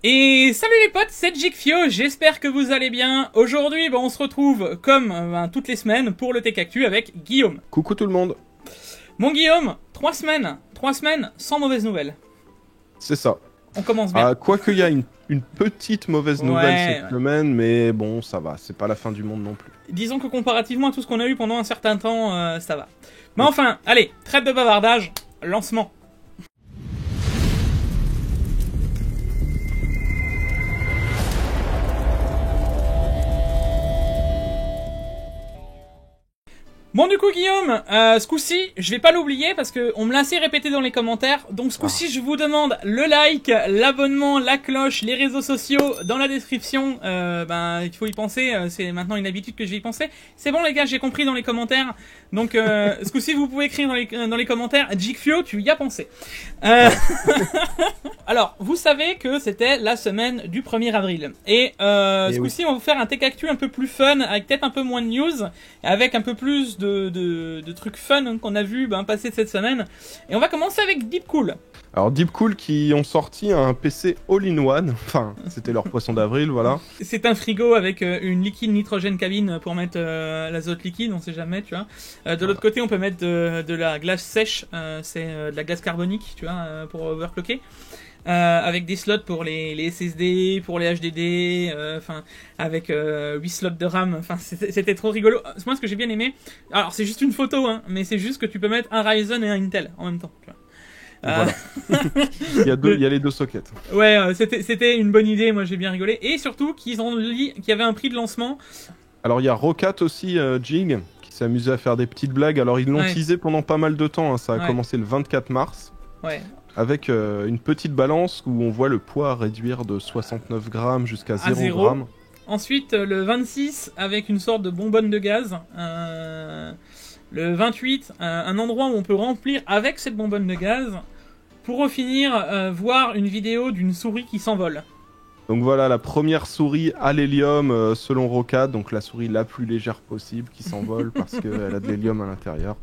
Et salut les potes, c'est Jigfio, j'espère que vous allez bien. Aujourd'hui, on se retrouve comme toutes les semaines pour le Tech Actu avec Guillaume. Coucou tout le monde. Mon Guillaume, 3 semaines sans mauvaise nouvelle. C'est ça. On commence bien. Quoique il y a une petite mauvaise nouvelle cette Ouais. semaine, mais bon, ça va, c'est pas la fin du monde non plus. Disons que comparativement à tout ce qu'on a eu pendant un certain temps, ça va. Mais enfin, allez, trêve de bavardage, lancement. Bon du coup Guillaume, ce coup-ci, je vais pas l'oublier parce que on me l'a assez répété dans les commentaires. Donc ce coup-ci, je vous demande le like, l'abonnement, la cloche, les réseaux sociaux dans la description. Il faut y penser, c'est maintenant une habitude que je vais y penser. C'est bon les gars, j'ai compris dans les commentaires. Donc ce coup-ci, vous pouvez écrire dans les commentaires Jigfio, tu y as pensé. Alors, vous savez que c'était la semaine du 1er avril. Et ce coup-ci, on va vous faire un Tech Actu un peu plus fun, avec peut-être un peu moins de news, avec un peu plus de trucs fun qu'on a vu passer cette semaine. Et on va commencer avec Deepcool. Alors Deepcool qui ont sorti un PC all-in-one, enfin c'était leur poisson d'avril, voilà. C'est un frigo avec une liquide nitrogène cabine pour mettre l'azote liquide, on sait jamais, tu vois. De l'autre côté, on peut mettre de la glace sèche, c'est de la glace carbonique, tu vois, pour overclocker. Avec des slots pour les SSD, pour les HDD, avec 8 slots de RAM, c'était trop rigolo. Moi ce que j'ai bien aimé, alors c'est juste une photo, hein, mais c'est juste que tu peux mettre un Ryzen et un Intel en même temps, tu vois. Voilà. il y a les deux sockets. Ouais, c'était une bonne idée, moi j'ai bien rigolé. Et surtout qu'ils ont dit qu'il y avait un prix de lancement. Alors il y a Rocat aussi, Jig, qui s'est amusé à faire des petites blagues. Alors ils l'ont teasé pendant pas mal de temps, hein. Ça a commencé le 24 mars. Ouais. Avec une petite balance où on voit le poids réduire de 69 grammes jusqu'à 0 grammes. Ensuite, le 26, avec une sorte de bonbonne de gaz. Le 28, un endroit où on peut remplir avec cette bonbonne de gaz. Pour finir, voir une vidéo d'une souris qui s'envole. Donc voilà, la première souris à l'hélium selon Rocat, donc la souris la plus légère possible qui s'envole parce qu'elle a de l'hélium à l'intérieur.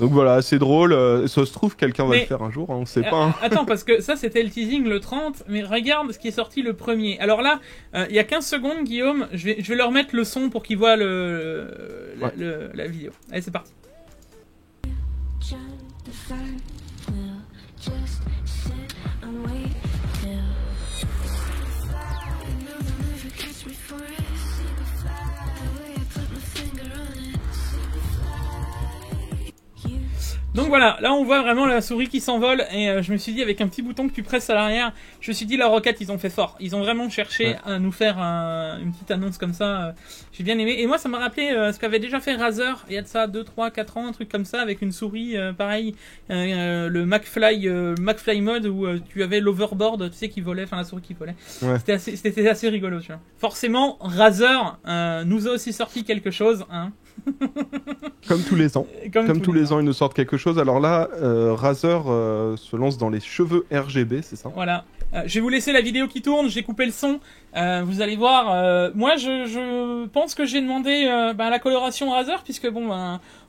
Donc voilà, c'est drôle, ça se trouve quelqu'un va le faire un jour, hein, on sait pas. Hein. Attends, parce que ça c'était le teasing le 30, mais regarde ce qui est sorti le 1er. Alors là, il y a 15 secondes Guillaume, je vais leur mettre le son pour qu'ils voient la vidéo. Allez, c'est parti. Donc voilà, là on voit vraiment la souris qui s'envole et je me suis dit avec un petit bouton que tu presses à l'arrière, je me suis dit la Rocket ils ont fait fort, ils ont vraiment cherché à nous faire une petite annonce comme ça, j'ai bien aimé. Et moi ça m'a rappelé ce qu'avait déjà fait Razer il y a de ça 2, 3, 4 ans, un truc comme ça avec une souris pareil, le McFly mode où tu avais l'overboard, tu sais qui volait, enfin la souris qui volait. Ouais. C'était assez rigolo, tu vois. Forcément Razer nous a aussi sorti quelque chose, hein. Comme tous les ans. Comme tous les ans, ils nous sortent quelque chose. Alors là, Razer se lance dans les cheveux RGB, c'est ça? Voilà. Je vais vous laisser la vidéo qui tourne, j'ai coupé le son. Vous allez voir. Moi, je pense que j'ai demandé la coloration Razer, puisque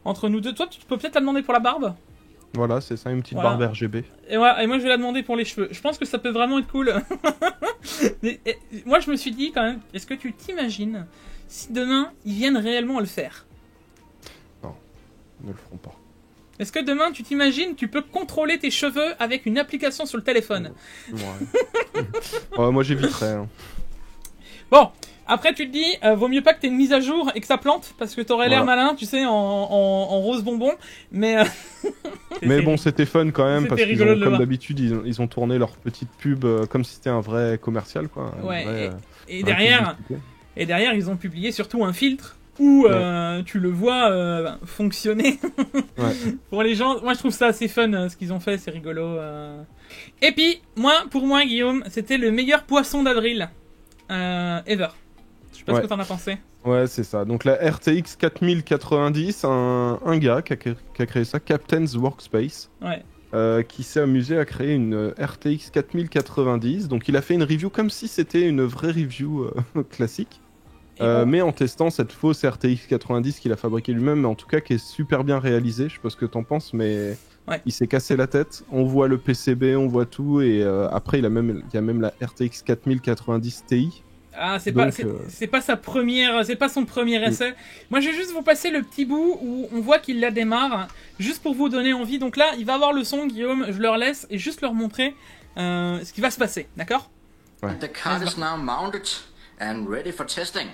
entre nous deux, toi, tu peux peut-être la demander pour la barbe. Voilà, c'est ça, une petite barbe RGB. Et moi, je vais la demander pour les cheveux. Je pense que ça peut vraiment être cool. Moi, je me suis dit quand même, est-ce que tu t'imagines si demain, ils viennent réellement à le faire? Ne le feront pas. Est-ce que demain, tu t'imagines, tu peux contrôler tes cheveux avec une application sur le téléphone? Ouais, moi j'éviterais. Hein. Bon, après tu te dis, vaut mieux pas que t'aies une mise à jour et que ça plante, parce que t'aurais l'air malin, tu sais, en rose bonbon, mais... mais bon, c'était fun quand même, parce que comme d'habitude, ils ont tourné leur petite pub comme si c'était un vrai commercial, quoi. Ouais, et derrière, ils ont publié surtout un filtre où tu le vois fonctionner. Pour les gens, moi je trouve ça assez fun ce qu'ils ont fait, c'est rigolo. Et puis, pour moi Guillaume, c'était le meilleur poisson d'avril ever. Je sais pas ce que t'en as pensé. Ouais, c'est ça. Donc la RTX 4090, un gars qui a créé ça, Captain's Workspace. Qui s'est amusé à créer une RTX 4090. Donc il a fait une review comme si c'était une vraie review classique. Mais en testant cette fausse RTX 90 qu'il a fabriquée lui-même, mais en tout cas qui est super bien réalisée. Je sais pas ce que t'en penses, mais Ouais. Il s'est cassé la tête. On voit le PCB, on voit tout. Et après, il y a même la RTX 4090 Ti. Ah, c'est pas sa première, c'est pas son premier essai. Moi, je vais juste vous passer le petit bout où on voit qu'il la démarre, juste pour vous donner envie. Donc là, il va avoir le son, Guillaume, je leur laisse et juste leur montrer ce qui va se passer, d'accord? Ouais. The card is now mounted and ready for testing.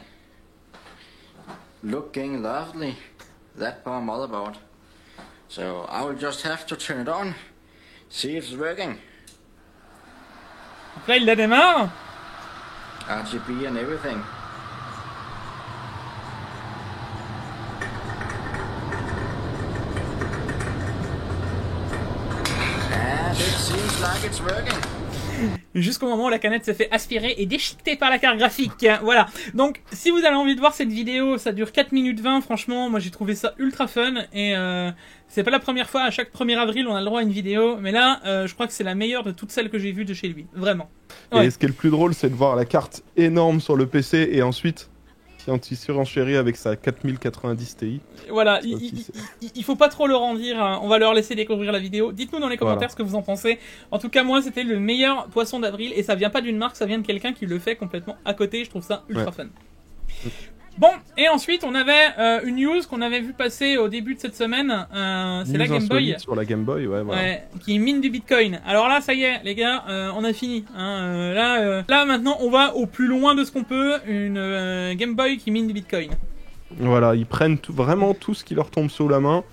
Looking lovely, that poor motherboard. So I will just have to turn it on, see if it's working. Donc là, il la démarre. RGB and everything. And it seems like it's working. Jusqu'au moment où la canette se fait aspirer et déchiqueter par la carte graphique. Voilà. Donc, si vous avez envie de voir cette vidéo, ça dure 4 minutes 20. Franchement, moi j'ai trouvé ça ultra fun. Et c'est pas la première fois, à chaque 1er avril, on a le droit à une vidéo. Mais là, je crois que c'est la meilleure de toutes celles que j'ai vues de chez lui. Vraiment. Ouais. Et ce qui est le plus drôle, c'est de voir la carte énorme sur le PC et ensuite qui surenchérit avec sa 4090 Ti. Voilà, il faut pas trop leur en dire, hein. On va leur laisser découvrir la vidéo. Dites-nous dans les commentaires ce que vous en pensez. En tout cas, moi, c'était le meilleur poisson d'avril et ça vient pas d'une marque, ça vient de quelqu'un qui le fait complètement à côté. Je trouve ça ultra fun. Bon, et ensuite, on avait une news qu'on avait vu passer au début de cette semaine. C'est la Game Boy. Sur la Game Boy, voilà. Qui mine du Bitcoin. Alors là, ça y est, les gars, on a fini. Hein. Là, maintenant, on va au plus loin de ce qu'on peut. Une Game Boy qui mine du Bitcoin. Voilà, ils prennent vraiment tout ce qui leur tombe sous la main.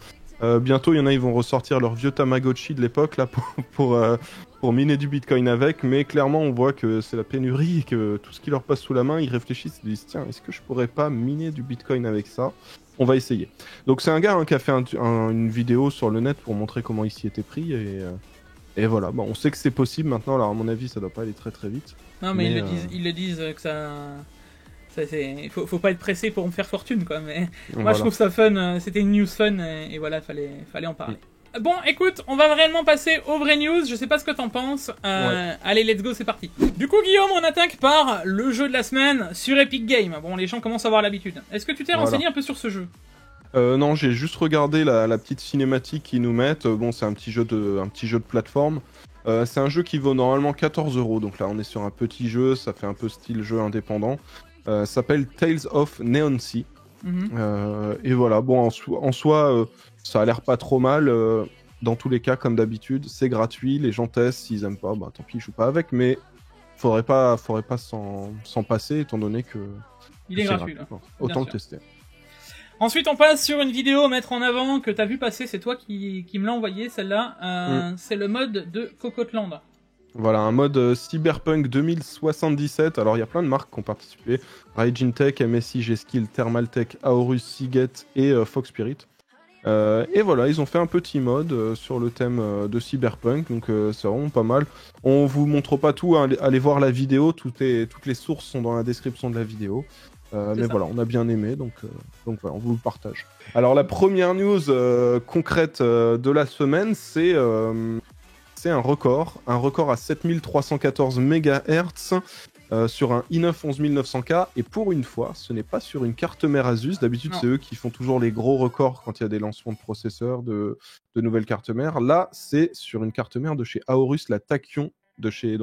Bientôt, il y en a, ils vont ressortir leur vieux Tamagotchi de l'époque là pour miner du Bitcoin avec, mais clairement, on voit que c'est la pénurie et que tout ce qui leur passe sous la main, ils réfléchissent, ils disent tiens, est-ce que je pourrais pas miner du Bitcoin avec ça? On va essayer. Donc c'est un gars qui a fait une vidéo sur le net pour montrer comment il s'y était pris et voilà. Bon, on sait que c'est possible maintenant. Alors à mon avis, ça doit pas aller très très vite. Non, mais ils le disent que ça. Faut pas être pressé pour me faire fortune, quoi. Mais moi, je trouve ça fun. C'était une news fun et voilà, fallait en parler. Bon, écoute, on va réellement passer aux vraies news. Je sais pas ce que t'en penses. Allez, let's go, c'est parti. Du coup, Guillaume, on attaque par le jeu de la semaine sur Epic Games. Bon, les gens commencent à avoir l'habitude. Est-ce que tu t'es renseigné un peu sur ce jeu? Non, j'ai juste regardé la petite cinématique qu'ils nous mettent. Bon, c'est un petit jeu de plateforme. C'est un jeu qui vaut normalement 14 €. Donc là, on est sur un petit jeu. Ça fait un peu style jeu indépendant. S'appelle Tales of Neon Sea. Et voilà, bon, en soi, ça a l'air pas trop mal. Dans tous les cas, comme d'habitude, c'est gratuit. Les gens testent. S'ils aiment pas, bah tant pis, ils jouent pas avec. Mais faudrait pas s'en passer, étant donné que il est gratuit. Là. Autant le tester. Ensuite, on passe sur une vidéo à mettre en avant que t'as vu passer. C'est toi qui me l'as envoyé, celle-là. C'est le mode de Cocotland. Voilà, un mode Cyberpunk 2077. Alors, il y a plein de marques qui ont participé. Raijin Tech, MSI, G-Skill, Thermaltech, Aorus, Seagate et Fox Spirit. Et voilà, ils ont fait un petit mode sur le thème de Cyberpunk, donc c'est vraiment pas mal. On vous montre pas tout, hein, allez voir la vidéo, toutes les sources sont dans la description de la vidéo. Mais voilà, on a bien aimé, donc voilà, on vous le partage. Alors la première news concrète de la semaine, c'est un record à 7314 MHz sur un i9 11900K, et pour une fois, ce n'est pas sur une carte mère Asus. D'habitude, c'est eux qui font toujours les gros records quand il y a des lancements de processeurs, de nouvelles cartes mères. Là, c'est sur une carte mère de chez Aorus, la Tachyon, de chez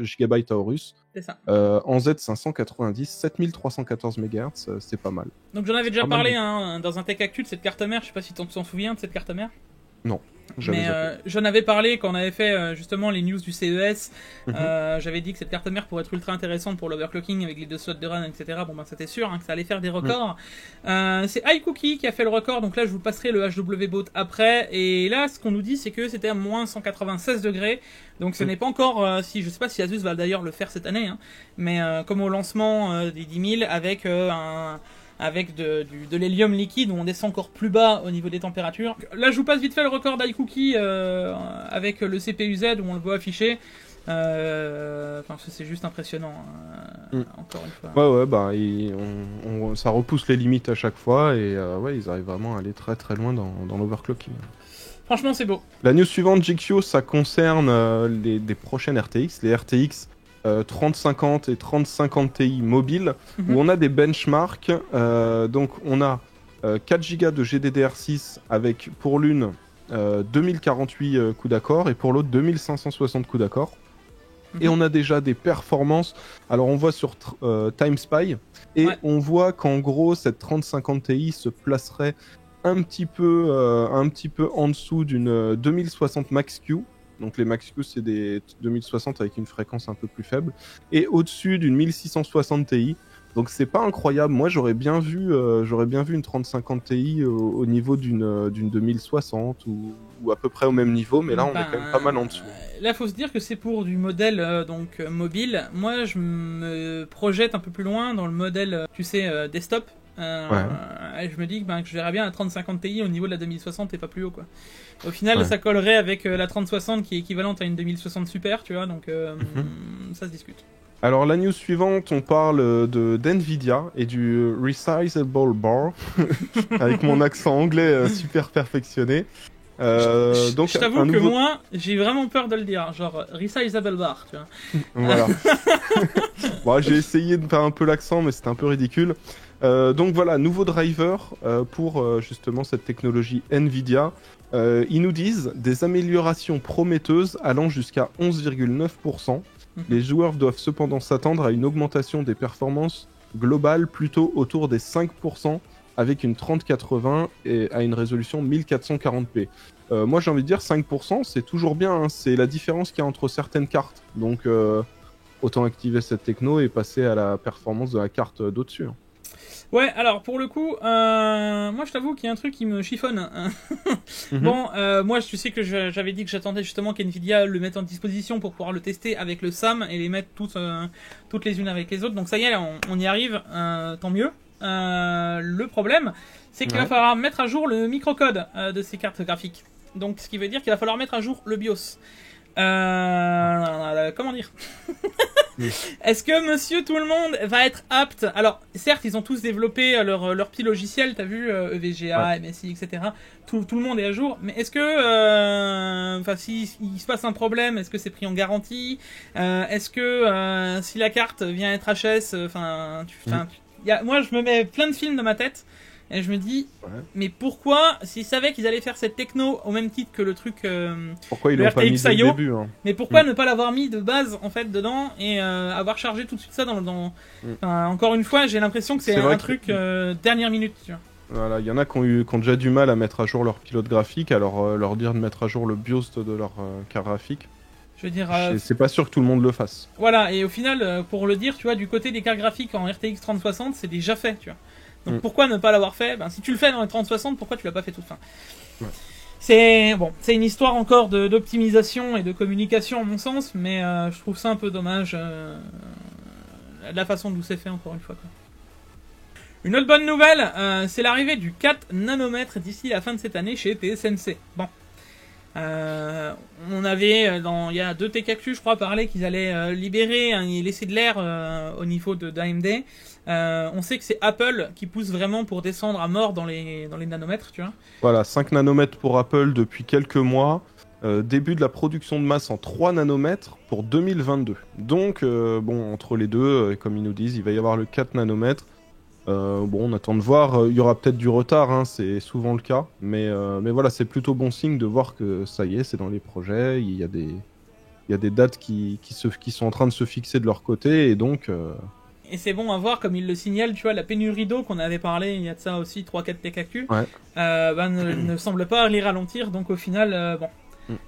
Gigabyte Aorus. C'est ça. En Z590, 7314 MHz, c'est pas mal. Donc j'en avais déjà parlé dans un Tech Actu de cette carte mère, je sais pas si tu t'en souviens de cette carte mère. Non. Mais j'en avais parlé quand on avait fait justement les news du CES. J'avais dit que cette carte mère pourrait être ultra intéressante pour l'overclocking avec les 2 slots de RAM, etc. Bon ben c'était sûr que ça allait faire des records. C'est iCookie qui a fait le record, donc là je vous passerai le HWBot après. Et là ce qu'on nous dit c'est que c'était à moins 196 degrés. Donc ce n'est pas encore, je sais pas si Asus va d'ailleurs le faire cette année, hein, mais comme au lancement des 10 000 avec de l'hélium liquide où on descend encore plus bas au niveau des températures. Là, je vous passe vite fait le record d'iCookie avec le CPU-Z où on le voit affiché. C'est juste impressionnant, encore une fois. Ça repousse les limites à chaque fois et ils arrivent vraiment à aller très très loin dans l'overclocking. Franchement, c'est beau. La news suivante, GQ, ça concerne les prochaines RTX, les RTX 3050 et 3050 Ti mobile, où on a des benchmarks. Donc on a 4 Go de GDDR6 avec pour l'une 2048 coups d'accord, et pour l'autre 2560 coups d'accord. Et on a déjà des performances. Alors on voit sur Time Spy, et on voit qu'en gros cette 3050 Ti se placerait un petit peu en dessous d'une 2060 Max-Q. Donc les Max-Q c'est des 2060 avec une fréquence un peu plus faible, et au-dessus d'une 1660 Ti. Donc c'est pas incroyable. Moi j'aurais bien vu une 3050 Ti au niveau d'une 2060 ou à peu près au même niveau, mais là on est quand même pas mal en dessous. Là faut se dire que c'est pour du modèle mobile. Moi je me projette un peu plus loin dans le modèle desktop. Et je me dis que je verrais bien la 3050 Ti au niveau de la 2060 et pas plus haut quoi. Au final ça collerait avec la 3060 qui est équivalente à une 2060 Super, tu vois, donc ça se discute. Alors la news suivante, on parle d'NVIDIA et du Resizable Bar, avec mon accent anglais super perfectionné. Donc, je t'avoue que moi, j'ai vraiment peur de le dire, genre Resizable Bar, tu vois. Voilà. Bon, j'ai essayé de faire un peu l'accent, mais c'était un peu ridicule. Donc voilà, nouveau driver pour justement cette technologie NVIDIA. Ils nous disent des améliorations prometteuses allant jusqu'à 11,9%. Les joueurs doivent cependant s'attendre à une augmentation des performances globales plutôt autour des 5%, avec une 3080 et à une résolution 1440p. Moi j'ai envie de dire 5%, c'est toujours bien, hein. C'est la différence qu'il y a entre certaines cartes. Donc autant activer cette techno et passer à la performance de la carte d'au-dessus. Hein. Ouais, alors pour le coup, moi je t'avoue qu'il y a un truc qui me chiffonne. Bon, moi tu sais que j'avais dit que j'attendais justement qu'NVIDIA le mette en disposition pour pouvoir le tester avec le SAM et les mettre toutes les unes avec les autres. Donc ça y est, on y arrive, tant mieux. Le problème, c'est qu'il va falloir mettre à jour le microcode de ces cartes graphiques. Donc ce qui veut dire qu'il va falloir mettre à jour le BIOS. Comment dire Est-ce que monsieur tout le monde va être apte? Alors certes ils ont tous développé leur petit logiciel, t'as vu, EVGA, MSI, etc. Tout le monde est à jour, mais est-ce que s'il se passe un problème, est-ce que c'est pris en garantie? Est-ce que si la carte vient être HS, moi je me mets plein de films dans ma tête. Et je me dis, mais pourquoi, s'ils savaient qu'ils allaient faire cette techno au même titre que le truc pourquoi ils l'ont pas mis dès le début, hein. Mais pourquoi ne pas l'avoir mis de base en fait dedans et avoir chargé tout de suite ça dans encore une fois, j'ai l'impression que c'est un truc dernière minute, tu vois. Voilà, il y en a qui ont déjà du mal à mettre à jour leur pilote graphique, alors leur dire de mettre à jour le BIOS de leur carte graphique. Je veux dire, c'est pas sûr que tout le monde le fasse. Voilà, et au final, pour le dire, tu vois, du côté des cartes graphiques en RTX 3060, c'est déjà fait, tu vois. Donc pourquoi ne pas l'avoir fait? Si tu le fais dans les 3060, pourquoi tu l'as pas fait toute fin? C'est une histoire encore d'optimisation et de communication à mon sens, mais je trouve ça un peu dommage la façon dont c'est fait encore une fois. Quoi. Une autre bonne nouvelle, c'est l'arrivée du 4 nanomètres d'ici la fin de cette année chez TSMC. Bon. On avait, il y a 2 TKQ, je crois, parlé qu'ils allaient libérer et laisser de l'air au niveau d'AMD. On sait que c'est Apple qui pousse vraiment pour descendre à mort dans les nanomètres, tu vois. Voilà, 5 nanomètres pour Apple depuis quelques mois. Début de la production de masse en 3 nanomètres pour 2022. Donc, entre les deux, comme ils nous disent, il va y avoir le 4 nanomètres. On attend de voir. Il y aura peut-être du retard, hein, c'est souvent le cas. Mais voilà, c'est plutôt bon signe de voir que ça y est, c'est dans les projets. Il y a des dates qui sont en train de se fixer de leur côté. Et donc... Et c'est bon à voir, comme il le signale, tu vois, la pénurie d'eau qu'on avait parlé, il y a de ça aussi 3-4 TKQ, ne semble pas les ralentir. Donc au final,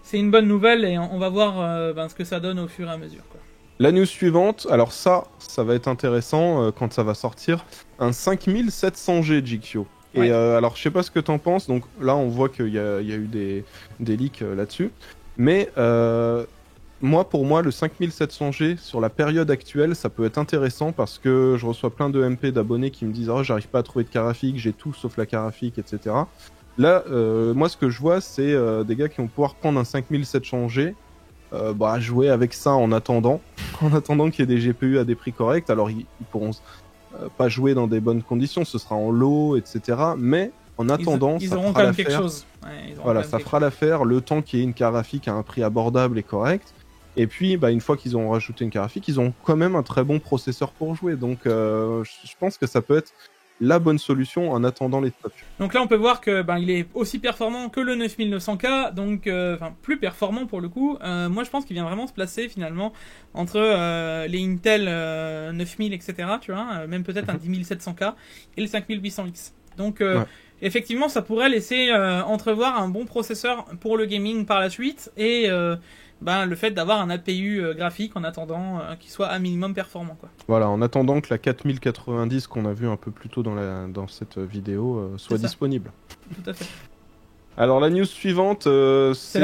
c'est une bonne nouvelle et on va voir ce que ça donne au fur et à mesure. Quoi. La news suivante, alors ça va être intéressant quand ça va sortir, un 5700G GQ. Et alors je sais pas ce que t'en penses, donc là on voit qu'il y a eu des leaks là-dessus, mais pour moi le 5700G sur la période actuelle ça peut être intéressant parce que je reçois plein de MP d'abonnés qui me disent « Oh j'arrive pas à trouver de carte graphique, j'ai tout sauf la carte graphique, etc. » Là, moi ce que je vois c'est des gars qui vont pouvoir prendre un 5700G, jouer avec ça en attendant qu'il y ait des GPU à des prix corrects. Alors ils pourront pas jouer dans des bonnes conditions, ce sera en lot, etc. Mais en attendant, ils auront quand même quelque chose. Voilà, ça fera l'affaire le temps qu'il y ait une carte graphique à un prix abordable et correct. Et puis, une fois qu'ils ont rajouté une carte graphique, ils ont quand même un très bon processeur pour jouer. Donc, je pense que ça peut être la bonne solution en attendant les stocks. Donc là, on peut voir que il est aussi performant que le 9900K, donc plus performant pour le coup. Moi, je pense qu'il vient vraiment se placer finalement entre les Intel 9000, etc. Tu vois, même peut-être un 10700K et le 5800X. Donc effectivement, ça pourrait laisser entrevoir un bon processeur pour le gaming par la suite et le fait d'avoir un APU graphique en attendant qu'il soit un minimum performant, quoi. Voilà, en attendant que la 4090 qu'on a vu un peu plus tôt dans cette vidéo soit disponible. Tout à fait. Alors la news suivante, c'est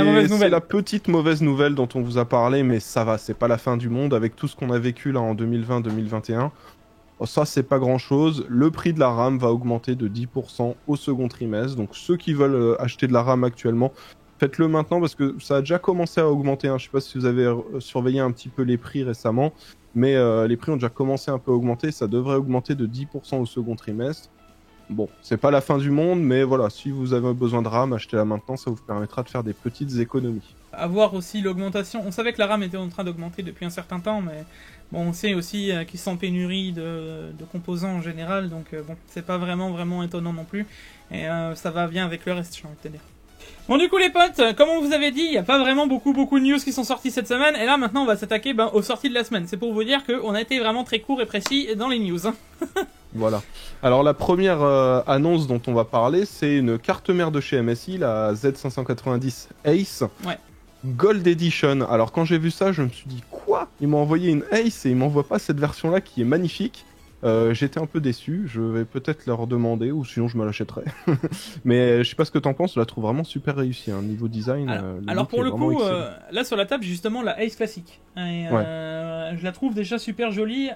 la petite mauvaise nouvelle dont on vous a parlé, mais ça va, c'est pas la fin du monde avec tout ce qu'on a vécu là en 2020-2021. Ça, c'est pas grand chose. Le prix de la RAM va augmenter de 10% au second trimestre. Donc ceux qui veulent acheter de la RAM actuellement, faites-le maintenant parce que ça a déjà commencé à augmenter. Je sais pas si vous avez surveillé un petit peu les prix récemment, mais les prix ont déjà commencé un peu à augmenter. Ça devrait augmenter de 10% au second trimestre. Bon, c'est pas la fin du monde, mais voilà, si vous avez besoin de RAM, achetez-la maintenant, ça vous permettra de faire des petites économies. À voir aussi l'augmentation. On savait que la RAM était en train d'augmenter depuis un certain temps, mais bon, on sait aussi qu'ils sont en pénurie de composants en général, donc c'est pas vraiment étonnant non plus. Et ça va bien avec le reste, j'ai envie de te dire. Bon, du coup les potes, comme on vous avait dit, il n'y a pas vraiment beaucoup de news qui sont sorties cette semaine, et là maintenant on va s'attaquer aux sorties de la semaine. C'est pour vous dire qu'on a été vraiment très court et précis dans les news. Voilà. Alors la première annonce dont on va parler, c'est une carte mère de chez MSI, la Z590 Ace. Ouais. Gold Edition. Alors quand j'ai vu ça, je me suis dit quoi ? Ils m'ont envoyé une Ace et ils m'envoient pas cette version-là qui est magnifique. J'étais un peu déçu, je vais peut-être leur demander ou sinon je me l'achèterai. Mais je sais pas ce que t'en penses, je la trouve vraiment super réussie, niveau design. Alors pour le coup, là sur la table j'ai justement la Ace classique. Et, je la trouve déjà super jolie.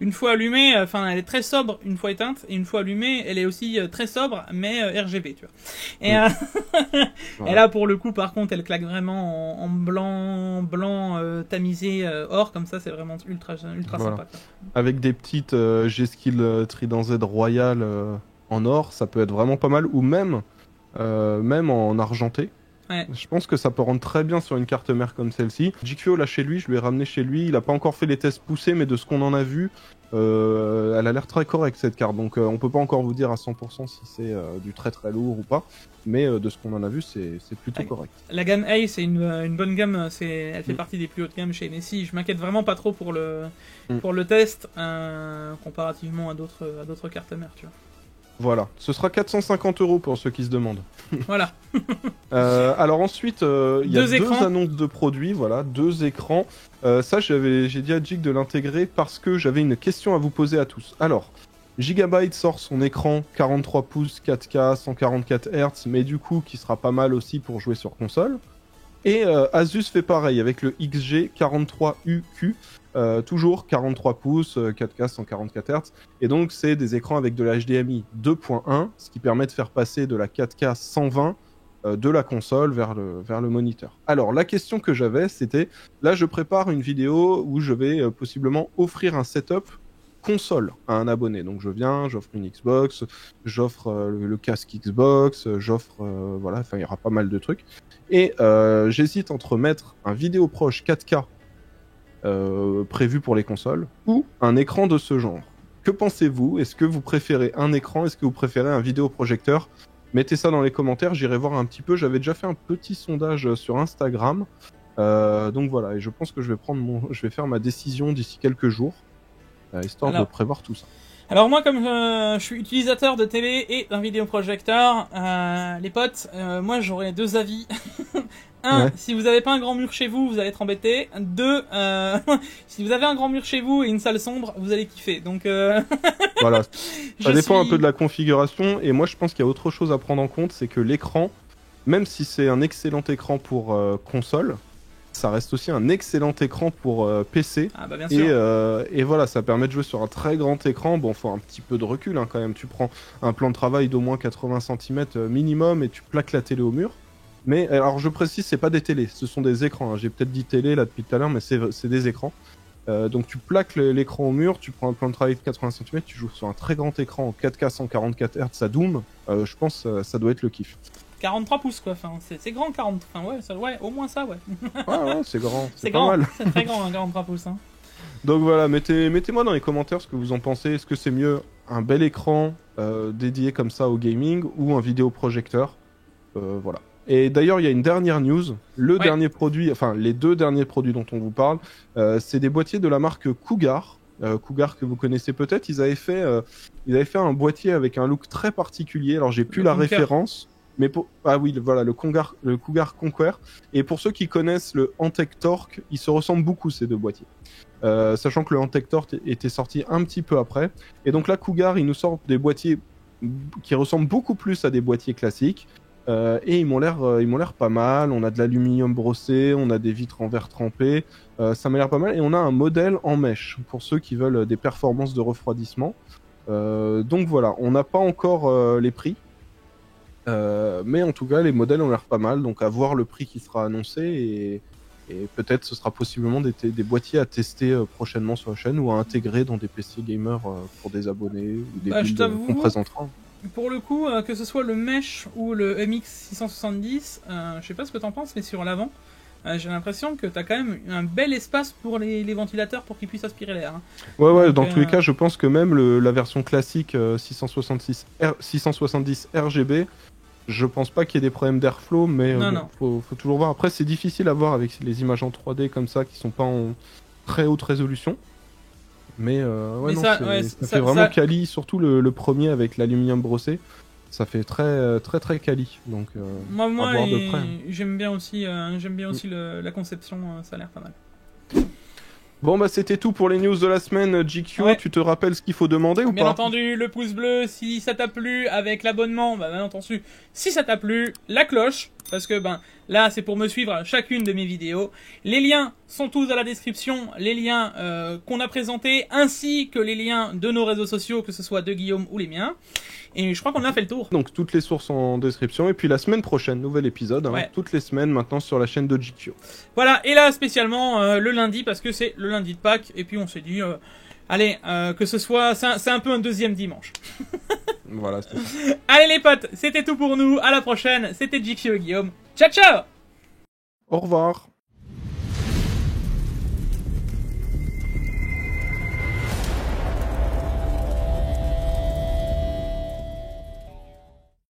Une fois allumée, elle est très sobre une fois éteinte, et une fois allumée, elle est aussi très sobre mais RGB, tu vois. Et, et là pour le coup, par contre, elle claque vraiment en blanc tamisé or, comme ça, c'est vraiment ultra sympa, quoi. Avec des petites G-Skill Trident Z Royal en or, ça peut être vraiment pas mal, ou même en argenté. Ouais. Je pense que ça peut rendre très bien sur une carte mère comme celle-ci. GQO là chez lui, je lui ai ramené chez lui, il a pas encore fait les tests poussés, mais de ce qu'on en a vu, elle a l'air très correcte cette carte, donc on peut pas encore vous dire à 100% si c'est du très très lourd ou pas, mais de ce qu'on en a vu, c'est plutôt correct. La gamme A, c'est une bonne gamme, elle fait partie des plus hautes gammes chez MSI. Je m'inquiète vraiment pas trop pour le test, comparativement à d'autres cartes mères, tu vois. Voilà, ce sera 450 € pour ceux qui se demandent. Voilà. Alors ensuite, il y a deux écrans. annonces de produits, voilà, 2 écrans. Ça, j'ai dit à Jig de l'intégrer parce que j'avais une question à vous poser à tous. Alors, Gigabyte sort son écran 43 pouces 4K 144 Hz, mais du coup qui sera pas mal aussi pour jouer sur console. Et Asus fait pareil avec le XG43UQ. Toujours 43 pouces, 4K 144 Hz, et donc c'est des écrans avec de la HDMI 2.1, ce qui permet de faire passer de la 4K 120 de la console vers le moniteur. Alors la question que j'avais, c'était, là je prépare une vidéo où je vais possiblement offrir un setup console à un abonné, donc j'offre une Xbox, j'offre le casque Xbox, j'offre, voilà, enfin il y aura pas mal de trucs, et j'hésite entre mettre un vidéo proche 4K prévu pour les consoles ou un écran de ce genre. Que pensez-vous ? Est-ce que vous préférez un écran ? Est-ce que vous préférez un vidéoprojecteur ? Mettez ça dans les commentaires, j'irai voir un petit peu. J'avais déjà fait un petit sondage sur Instagram, donc voilà, et je pense que je vais faire ma décision d'ici quelques jours, histoire de prévoir tout ça. Alors moi, comme je suis utilisateur de télé et d'un vidéoprojecteur, les potes, moi j'aurais 2 avis. 1, si vous avez pas un grand mur chez vous, vous allez être embêté. 2, si vous avez un grand mur chez vous et une salle sombre, vous allez kiffer. Donc voilà, ça dépend un peu de la configuration. Et moi je pense qu'il y a autre chose à prendre en compte, c'est que l'écran, même si c'est un excellent écran pour console, ça reste aussi un excellent écran pour PC. Ah bah bien sûr. Et voilà, ça permet de jouer sur un très grand écran. Bon, faut un petit peu de recul quand même. Tu prends un plan de travail d'au moins 80 cm minimum et tu plaques la télé au mur. Mais alors je précise, c'est pas des télés, ce sont des écrans. J'ai peut-être dit télé là depuis tout à l'heure, mais c'est des écrans. Donc tu plaques l'écran au mur, tu prends un plan de travail de 80 cm, tu joues sur un très grand écran en 4K 144 Hz à Doom. Je pense ça doit être le kiff. 43 pouces quoi, enfin, c'est grand 40, enfin ouais, au moins ça ouais. Ouais, c'est grand, c'est pas grand, mal. C'est très grand 43 pouces. Donc voilà, mettez-moi dans les commentaires ce que vous en pensez. Est-ce que c'est mieux un bel écran dédié comme ça au gaming ou un vidéoprojecteur. Voilà. Et d'ailleurs, il y a une dernière news. Dernier produit, enfin les 2 derniers produits dont on vous parle, c'est des boîtiers de la marque Cougar. Cougar que vous connaissez peut-être. Ils avaient fait un boîtier avec un look très particulier. Alors j'ai plus la référence. Mais ah oui, voilà, le Cougar Conquer. Et pour ceux qui connaissent le Antec Torque, ils se ressemblent beaucoup ces 2 boîtiers. Sachant que le Antec Torque était sorti un petit peu après. Et donc là, Cougar, ils nous sortent des boîtiers qui ressemblent beaucoup plus à des boîtiers classiques. Et ils m'ont l'air pas mal. On a de l'aluminium brossé, on a des vitres en verre trempé. Ça m'a l'air pas mal. Et on a un modèle en mèche pour ceux qui veulent des performances de refroidissement. Donc voilà, on n'a pas encore les prix. Mais en tout cas, les modèles ont l'air pas mal, donc à voir le prix qui sera annoncé et peut-être ce sera possiblement des boîtiers à tester prochainement sur la chaîne ou à intégrer dans des PC gamers pour des abonnés ou des builds qu'on présentera. Pour le coup, que ce soit le Mesh ou le MX670, je sais pas ce que t'en penses, mais sur l'avant, j'ai l'impression que t'as quand même un bel espace pour les ventilateurs pour qu'ils puissent aspirer l'air. Hein. Ouais, dans tous les cas, je pense que même la version classique 670 RGB, je pense pas qu'il y ait des problèmes d'airflow, mais faut toujours voir. Après, c'est difficile à voir avec les images en 3D comme ça, qui sont pas en très haute résolution. Mais ça fait vraiment quali, surtout le premier avec l'aluminium brossé. Ça fait très très très quali. Donc moi à voir de près. J'aime bien aussi la conception, ça a l'air pas mal. Bon bah c'était tout pour les news de la semaine. GQ, tu te rappelles ce qu'il faut demander ou pas? Bien entendu, le pouce bleu si ça t'a plu, avec l'abonnement, bien entendu, si ça t'a plu, la cloche, parce que là c'est pour me suivre à chacune de mes vidéos. Les liens sont tous dans la description, les liens qu'on a présentés, ainsi que les liens de nos réseaux sociaux, que ce soit de Guillaume ou les miens. Et je crois qu'on a fait le tour. Donc toutes les sources en description. Et puis la semaine prochaine, nouvel épisode. Toutes les semaines maintenant sur la chaîne de GQ. Voilà, et là spécialement le lundi, parce que c'est le lundi de Pâques. Et puis on s'est dit, allez, que ce soit... C'est un peu un deuxième dimanche. Voilà, c'est ça. Allez les potes, c'était tout pour nous. À la prochaine. C'était GQ et Guillaume. Ciao, ciao. Au revoir.